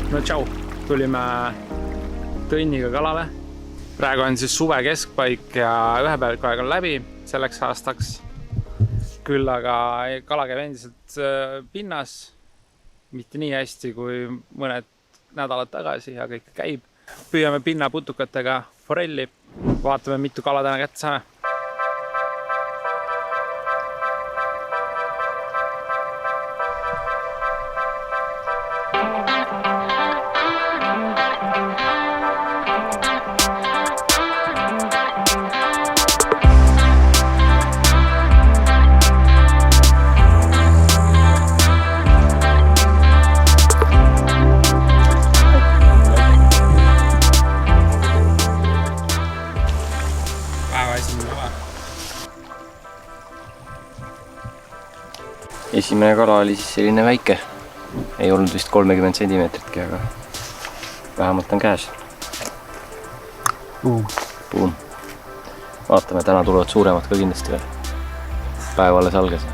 No tšau, tulime Tõnniga kalale. Praegu on siis suve keskpaik ja ühepäevikuaeg on läbi selleks aastaks. Küll aga kala käib endiselt pinnas. Mitte nii hästi kui mõned nädalad tagasi, aga ikka käib. Püüame pinnaputukatega forelli. Vaatame, mitu kala täna kätte saame. Esimene kala oli siis selline väike. Ei olnud vist 30 centimeetritki, aga vähemalt on käes. Boom. Vaatame, täna tulevad suuremad ka kindlasti veel. Päev alles algas.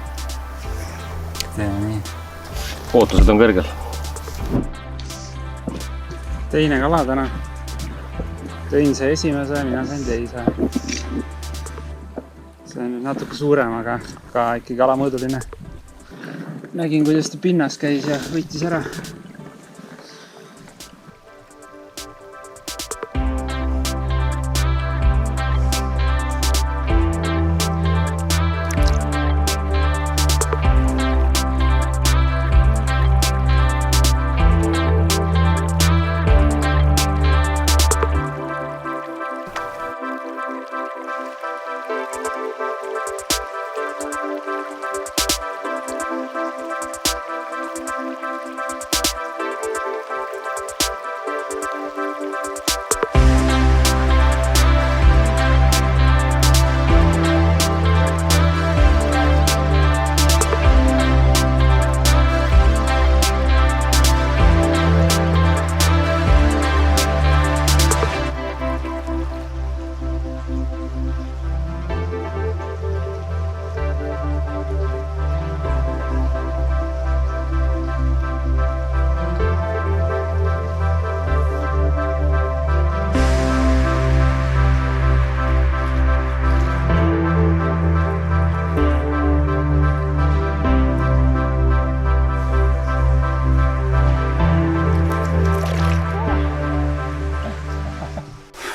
Ootused on kõrgel. Teine kala täna. Tõin see esimese, mina sain teise. See on nüüd natuke suurem, aga ka ikkagi kalamõõduline. Nägin, kuidas ta pinnas käis ja võitis ära.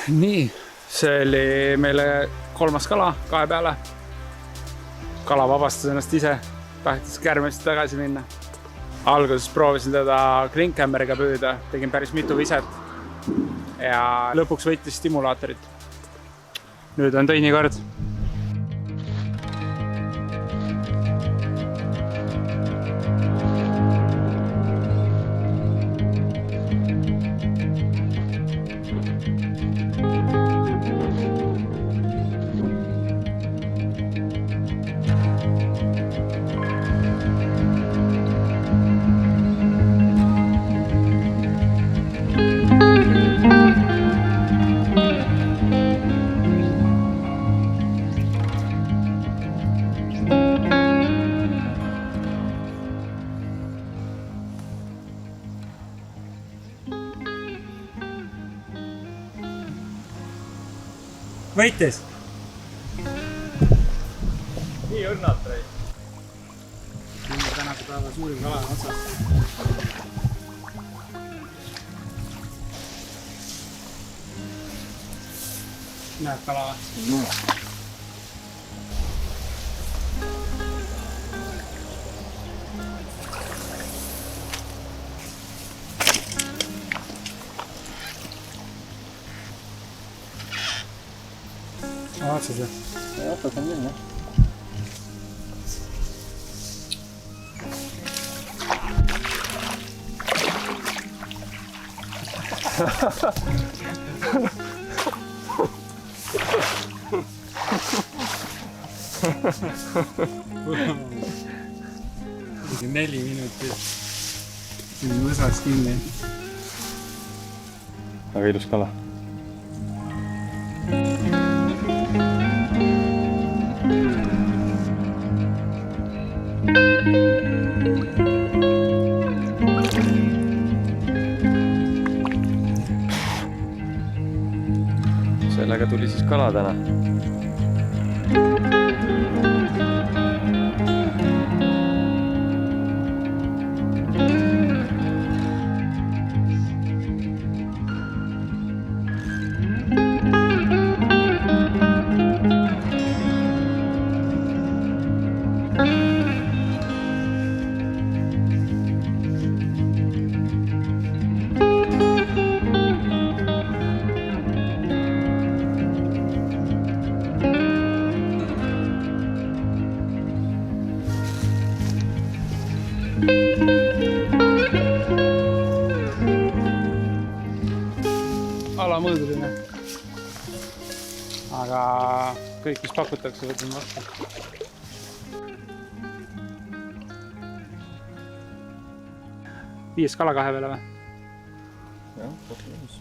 Nii, see oli meile kolmas kala 2 peale. Kala vabastas ennast ise, tahtis kärmest tagasi minna. Alguses proovisin teda kringkämmeriga püüda, tegin päris mitu viset ja lõpuks võttis stimulaatorit. Nüüd on Tõnni kord. Võitis! Nii õnnalt, Rai. Tänase päeva suurim kala on otsas. Näed kala? Vaatsid või? Otas on küll, jah. Isegi 4 minutit. See on mõsas kinni. Aga ilus kala. hooaega tuli siis kala täna. Alamõõduline. Aga kõik, mis pakutakse, võtame vastu. Viies kala kahe peale või? Jah, koos.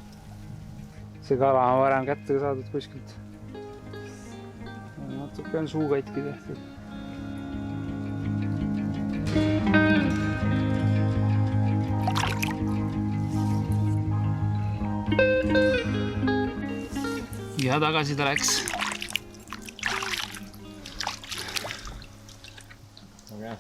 See kala on varem kätte saadud kuskilt. Natuke on suu katki tehtud. Ja tagasi ta läks. Okay.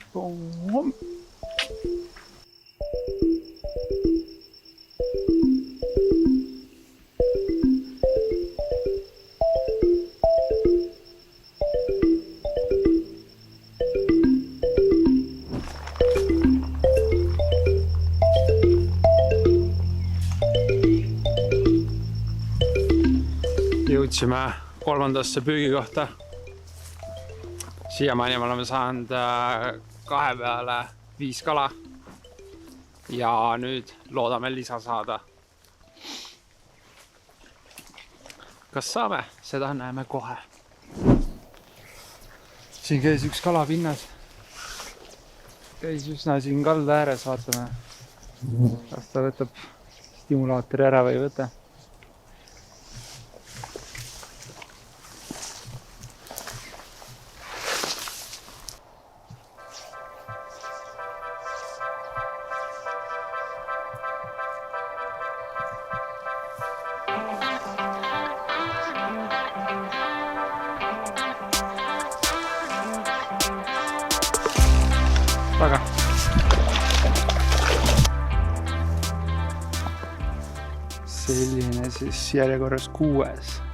Jõudsime kolmandasse püügikohta. Siiamaani me oleme saanud kahe peale 5 kala ja nüüd loodame lisa saada. Kas saame? Seda näeme kohe. Siin käis üks kala pinnas. Käis üsna siin kalda ääres, vaatame. Kas ta võtab stimulaatori ära või ei võta. Taga. Selline siis järjekorras 6.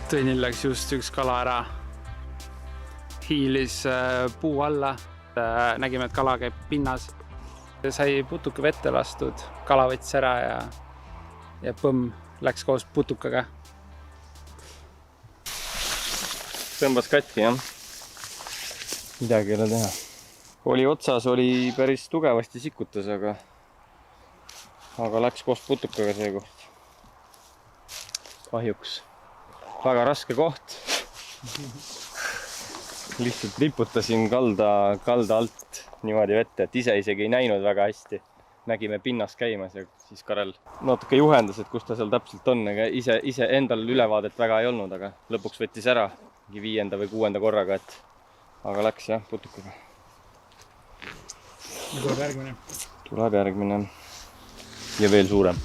Tõnil läks just üks kala ära. Hiilis puu alla. Nägime, et kala käib pinnas. Sai putuka vette lastud. Kala võttis ära ja põmm läks koos putukaga. Tõmbas katki, jah. Midagi ei ole teha. Oli otsas, oli päris tugevasti sikutas, aga läks koos putukaga seekord. Kahjuks. Väga raske koht. Lihtsalt riputasin kalda alt niimoodi vette, et ise isegi ei näinud väga hästi. Nägime pinnas käimas ja siis Karel natuke juhendas, et kus ta seal täpselt on. Ise endal ülevaadet väga ei olnud, aga lõpuks võttis ära 5. või 6. korraga, aga läks jah putukaga. Tuleb järgmine. Tuleb järgmine. Ja veel suurem.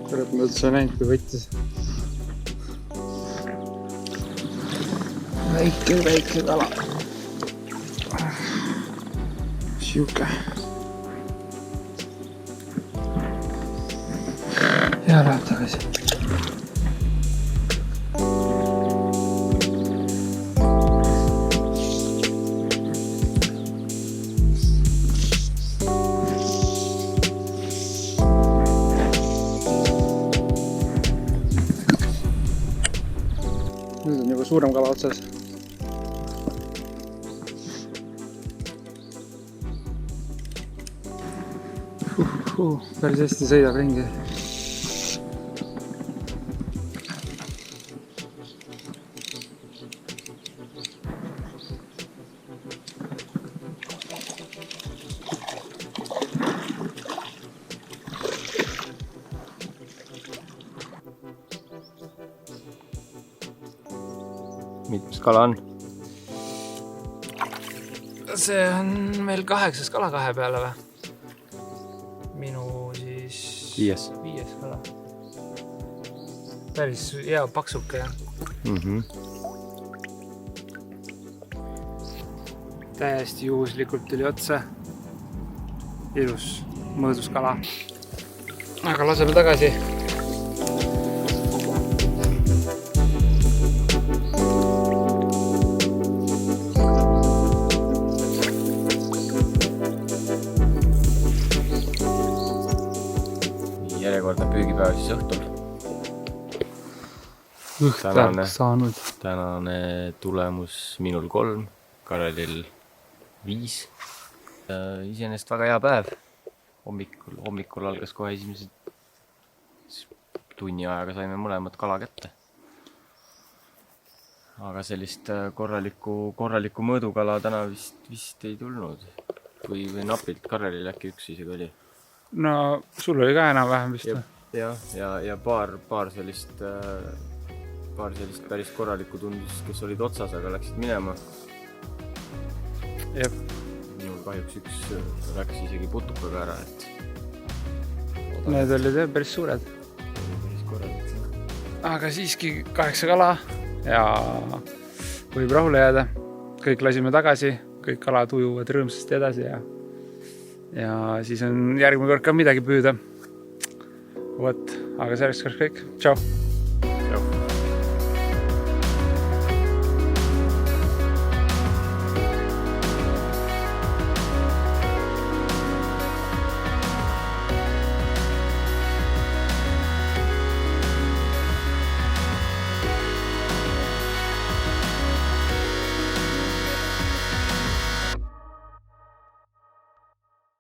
Kurat, ma üldse näinud, kui võttis. Väike kala. siuke. Ja läheb tagasi. Nüüd on juba suurem kala otsas. Päris hästi sõidab ringi. Mitmes kala on? See on meil 8 kala 2 peale või? Minu siis 5. kala. Päris hea paksuke. Täiesti juhuslikult tuli otsa. Ilus mõõdus kala. Aga laseme tagasi. Järjekordne püügipäev siis õhtul. Õhtul saanud. Tänane tulemus minul 3, Karelil 5. Iseenesest väga hea päev. Hommikul algas kohe esimesed tunni ajaga saime mõlemad kala kätte. Aga sellist korralikku mõõdukala täna vist ei tulnud. Või napilt Karelil äkki üks isegi oli. No sul oli ka enam-vähem vist. Ja paar sellist päris korralikku tundus, kes olid otsas, aga läksid minema. Jep. Minul kahjuks üks läks isegi putukaga ära, Need olid päris suured. Päris korralik. Aga siiski 8 kala ja võib rahule jääda. Kõik lasime tagasi, kõik kalad ujuvad rõõmsasti edasi ja siis on järgmine kord ka midagi püüda. Vot, aga selleks kõik. Tšau!